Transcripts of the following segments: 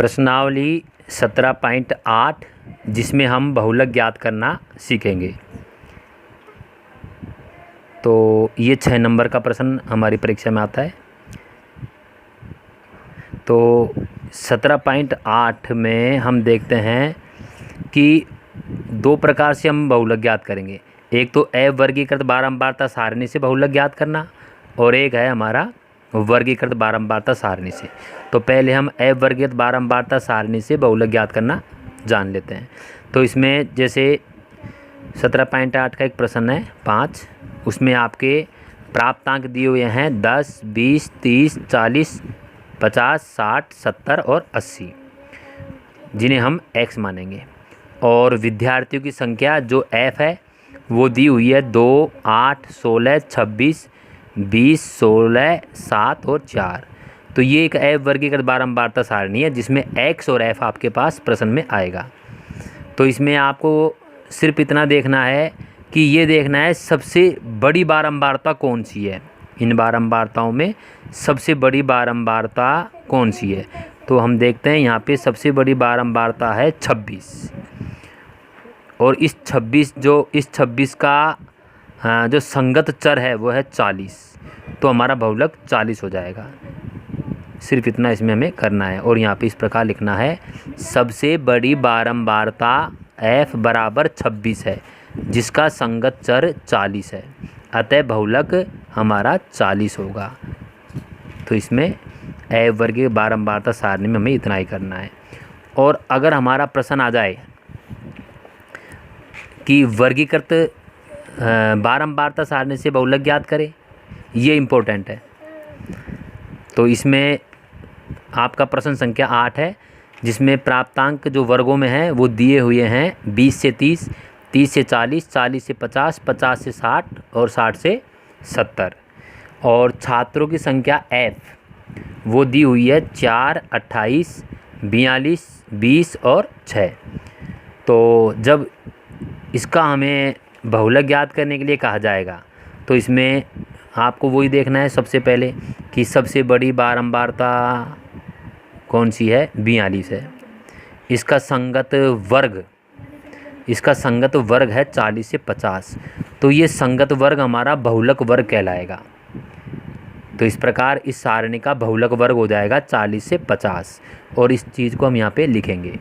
प्रश्नावली 17.8 जिसमें हम बहुलक ज्ञात करना सीखेंगे। तो ये 6 नंबर का प्रश्न हमारी परीक्षा में आता है। तो 17.8 में हम देखते हैं कि दो प्रकार से हम बहुलक ज्ञात करेंगे। एक तो एफ वर्गीकृत बारंबारता सारणी से बहुलक ज्ञात करना और एक है हमारा वर्गीकृत बारंबारता सारणी से। तो पहले हम एफ वर्गीकृत बारंबारता सारणी से बहुलक ज्ञात करना जान लेते हैं। तो इसमें जैसे 17.8 का एक प्रश्न है 5, उसमें आपके प्राप्तांक दिए हुए हैं 10, 20, 30, 40, 50, 60, 70 और 80, जिन्हें हम x मानेंगे। और विद्यार्थियों की संख्या जो f है वो दी हुई है 2, 8, 16, 26, 20, 16, 7 और 4। तो ये एक f वर्गीकृत बारंबारता सारणी है जिसमें x और f आपके पास प्रश्न में आएगा। तो इसमें आपको सिर्फ इतना देखना है कि ये देखना है सबसे बड़ी बारंबारता कौन सी है, इन बारंबारताओं में सबसे बड़ी बारंबारता कौन सी है। तो हम देखते हैं यहाँ पे सबसे बड़ी बारंबारता है 26 और इस 26 का जो संगत चर है वो है 40। तो हमारा बहुलक 40 हो जाएगा। सिर्फ इतना इसमें हमें करना है। और यहाँ पे इस प्रकार लिखना है सबसे बड़ी बारंबारता f बराबर 26 है जिसका संगत चर 40 है, अतः बहुलक हमारा 40 होगा। तो इसमें f वर्गीय बारंबारता सारणी में हमें इतना ही करना है। और अगर हमारा प्रश्न आ जाए कि वर्गीकृत बारंबारता सारणी से बहुलक ज्ञात करें, ये इम्पोर्टेंट है। तो इसमें आपका प्रश्न संख्या 8 है जिसमें प्राप्तांक जो वर्गों में हैं वो दिए हुए हैं 20 से 30, 30 से 40, 40 से 50, 50 से 60 और 60 से 70। और छात्रों की संख्या f वो दी हुई है 4, 28, 42, 20 और 6। तो जब इसका हमें बहुलक ज्ञात करने के लिए कहा जाएगा तो इसमें आपको वही देखना है सबसे पहले कि सबसे बड़ी बारंबारता कौन सी है, 42 है। इसका संगत वर्ग है 40 से 50। तो ये संगत वर्ग हमारा बहुलक वर्ग कहलाएगा। तो इस प्रकार इस सारणी का बहुलक वर्ग हो जाएगा 40 से 50। और इस चीज़ को हम यहाँ पे लिखेंगे,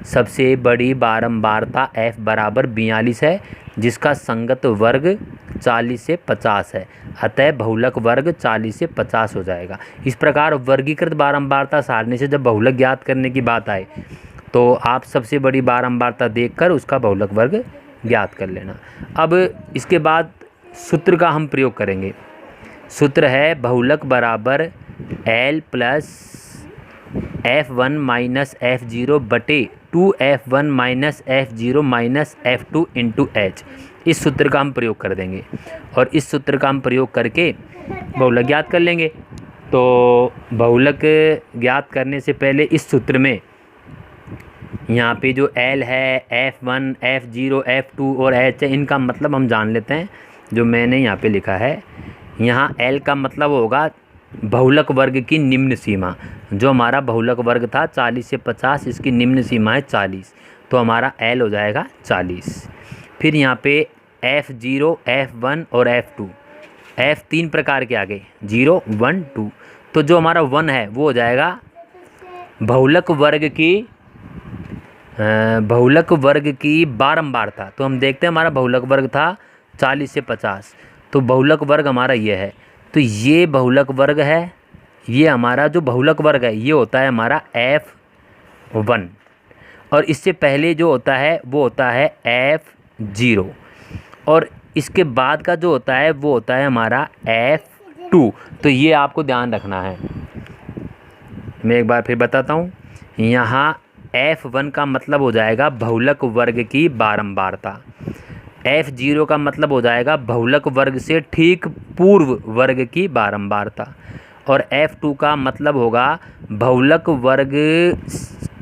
सबसे बड़ी बारंबारता f बराबर 42 है जिसका संगत वर्ग 40 से 50 है, अतः बहुलक वर्ग 40 से 50 हो जाएगा। इस प्रकार वर्गीकृत बारंबारता सारणी से जब बहुलक ज्ञात करने की बात आए तो आप सबसे बड़ी बारंबारता देखकर उसका बहुलक वर्ग ज्ञात कर लेना। अब इसके बाद सूत्र का हम प्रयोग करेंगे। सूत्र है बहुलक बराबर L plus F1 minus F0 बटे 2F1 minus F0 minus F2 into H। इस सूत्र का हम प्रयोग कर देंगे और इस सूत्र का हम प्रयोग करके बहुलक ज्ञात कर लेंगे। तो बहुलक ज्ञात करने से पहले इस सूत्र में यहाँ पे जो L है, F1, F0, F2 और H है, इनका मतलब हम जान लेते हैं। जो मैंने यहाँ पे लिखा है, यहाँ L का मतलब होगा बहुलक वर्ग की निम्न सीमा। जो हमारा बहुलक वर्ग था 40 से 50, इसकी निम्न सीमा है 40। तो हमारा L हो जाएगा 40। फिर यहाँ पे F0, F1 और F2, F 3 प्रकार के आ गए, 0, 1, 2। तो जो हमारा 1 है वो हो जाएगा बहुलक वर्ग की बारंबारता। तो हम देखते हैं हमारा बहुलक वर्ग था 40 से 50, तो बहुलक वर्ग हमारा ये है। तो ये बहुलक वर्ग है, ये हमारा जो बहुलक वर्ग है ये होता है हमारा F1 और इससे पहले जो होता है वो होता है F0 और इसके बाद का जो होता है वो होता है हमारा F2। तो ये आपको ध्यान रखना है। मैं एक बार फिर बताता हूँ। यहाँ F1 का मतलब हो जाएगा बहुलक वर्ग की बारंबारता, F0 का मतलब हो जाएगा बहुलक वर्ग से ठीक पूर्व वर्ग की बारंबारता और F2 का मतलब होगा बहुलक वर्ग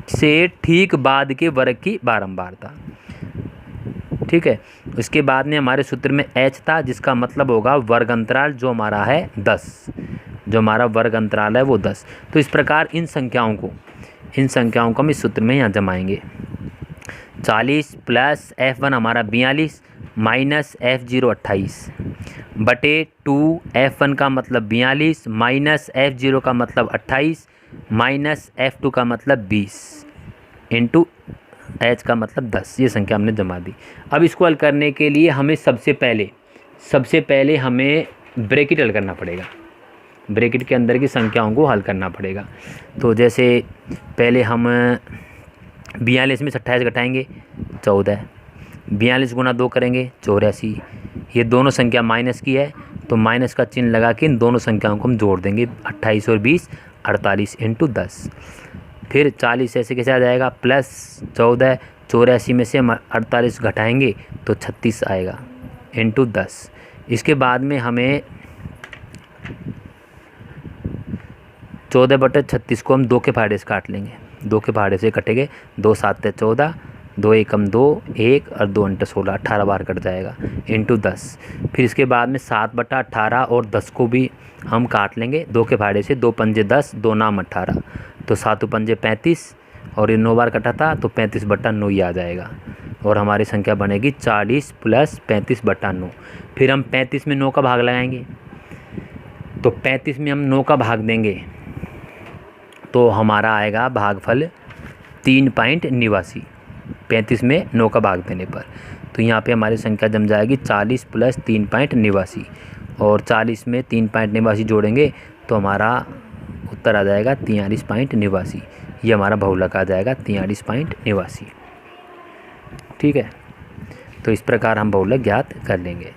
से ठीक बाद के वर्ग की बारंबारता। ठीक है। इसके बाद में हमारे सूत्र में H था जिसका मतलब होगा वर्ग अंतराल, जो हमारा है 10। जो हमारा वर्ग अंतराल है वो 10। तो इस प्रकार इन संख्याओं को इन संख्याओं को हम इस सूत्र में यहाँ जमाएंगे। 40 प्लस F1 हमारा 42 माइनस F0 28 बटे 2 F1 का मतलब 42 माइनस F0 का मतलब 28 माइनस F2 का मतलब 20 इंटू H का मतलब 10। ये संख्या हमने जमा दी। अब इसको हल करने के लिए हमें सबसे पहले हमें ब्रैकेट हल करना पड़ेगा। ब्रैकेट के अंदर की संख्याओं को हल करना पड़ेगा। तो जैसे पहले हम 42 में 28 घटाएंगे 14, 42 गुना 2 करेंगे 84। ये दोनों संख्या माइनस की है तो माइनस का चिन्ह लगा के इन दोनों संख्याओं को हम जोड़ देंगे। 28 और 20 48 इंटू 10। फिर 40 ऐसे कैसे आ जाएगा प्लस 14, 84 में से हम 48 घटाएंगे तो 36 आएगा इंटू 10। इसके बाद में हमें 14/36 को हम 2 के फाड़े से काट लेंगे। 2 के फाड़े से कटेंगे, 2 7 14, 2 एकम 2 1 और 2 अंट 16, 18 बार कट जाएगा इंटू 10। फिर इसके बाद में 7/18 और 10 को भी हम काट लेंगे 2 के फाड़े से। 2 पंजे 10, 2 नाम 18, तो 7 पंजे 35 और ये 9 बार कटा था तो 35/9 ही आ जाएगा और हमारी संख्या बनेगी 40 प्लस 35/9। फिर हम 35 में 9 का भाग लगाएंगे तो 35 में हम 9 का भाग देंगे तो हमारा आएगा भागफल 3.89। 35 में 9 का भाग देने पर तो यहाँ पे हमारी संख्या जम जाएगी 40 प्लस 3.89 और 40 में 3.89 जोड़ेंगे तो हमारा उत्तर आ जाएगा 43.89। ये हमारा बहुलक आ जाएगा 43.89। ठीक है, तो इस प्रकार हम बहुलक ज्ञात कर लेंगे।